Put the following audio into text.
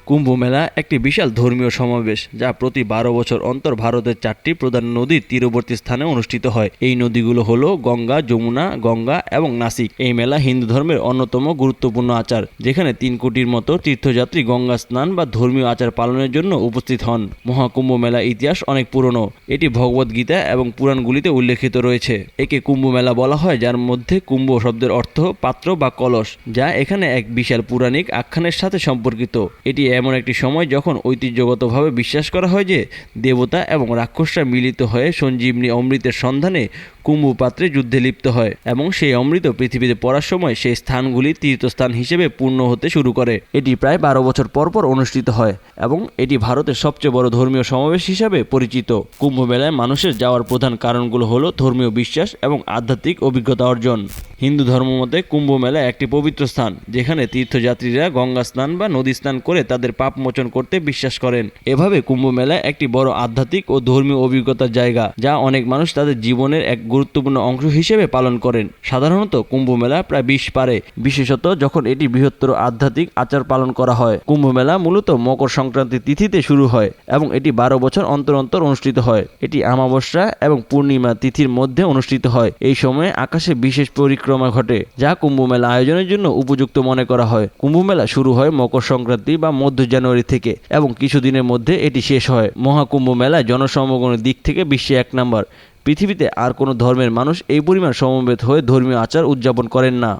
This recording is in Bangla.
কুম্ভ মেলা একটি বিশাল ধর্মীয় সমাবেশ যা প্রতি 12 বছর অন্তর ভারতের 4টি প্রধান নদীর তীরবর্তী স্থানে অনুষ্ঠিত হয়। এই নদীগুলো হলো গঙ্গা, যমুনা, গঙ্গা এবং নাসিক। এই মেলা হিন্দু ধর্মের অন্যতম গুরুত্বপূর্ণ আচার, যেখানে 3 কোটির মতো তীর্থযাত্রী গঙ্গা স্নান বা ধর্মীয় আচার পালনের জন্য উপস্থিত হন। মহাকুম্ভ মেলা ইতিহাস অনেক পুরনো। এটি ভগবদ গীতা এবং পুরাণগুলিতে উল্লেখিত রয়েছে। একে কুম্ভ মেলা বলা হয়, যার মধ্যে কুম্ভ শব্দের অর্থ পাত্র বা কলস, যা এখানে এক বিশাল পৌরাণিক আখ্যানের সাথে সম্পর্কিত। এটি এমন একটি সময় যখন ঐতিহ্যগতভাবে বিশ্বাস করা হয় যে দেবতা এবং রাক্ষসরা মিলিত হয়ে সঞ্জীবনী অমৃতের সন্ধানে কুম্ভ পাত্রে যুদ্ধে লিপ্ত হয় এবং সেই অমৃত পৃথিবীতে পড়ার সময় সেই স্থানগুলি তীর্থস্থান হিসেবে পূর্ণ হতে শুরু করে। এটি প্রায় 12 বছর পর পর অনুষ্ঠিত হয় এবং এটি ভারতের সবচেয়ে বড় ধর্মীয় সমাবেশ হিসাবে পরিচিত। কুম্ভ মেলায় মানুষের যাওয়ার প্রধান কারণগুলো হলো ধর্মীয় বিশ্বাস এবং আধ্যাত্মিক অভিজ্ঞতা অর্জন। হিন্দু ধর্মমতে কুম্ভ মেলা একটি পবিত্র স্থান, যেখানে তীর্থযাত্রীরা গঙ্গা স্নান বা নদী স্নান করে তাদের পাপ মোচন করতে বিশ্বাস করেন। এভাবে কুম্ভ মেলা একটি বড় আধ্যাত্মিক ও ধর্মীয় অভিজ্ঞতার জায়গা, যা অনেক মানুষ তাদের জীবনের এক গুরুত্বপূর্ণ অংশ হিসেবে পালন করেন। সাধারণত কুম্ভ মেলা প্রায় 20 পারে, বিশেষত যখন এটি বৃহত্তর আধ্যাত্মিক আচার পালন করা হয়। কুম্ভ মেলা মূলত মকর সংক্রান্তি তিথিতে শুরু হয় এবং এটি 12 বছর অন্তর অন্তর অনুষ্ঠিত হয়। এটি অমাবস্যা এবং পূর্ণিমা তিথির মধ্যে অনুষ্ঠিত হয়। এই সময়ে আকাশে বিশেষ পরিক্রমা ঘটে, যা কুম্ভ মেলা আয়োজনের জন্য উপযুক্ত মনে করা হয়। কুম্ভ মেলা শুরু হয় মকর সংক্রান্তি বা মধ্য জানুয়ারি থেকে এবং কিছুদিনের মধ্যে এটি শেষ হয়। মহাকুম্ভ মেলায় জনসমাগমের দিক থেকে বিশ্বে 1 নম্বর। পৃথিবীতে আর কোনো ধর্মের মানুষ এই পরিমাণ সমবেত হয়ে ধর্মীয় আচার উদযাপন করেন না।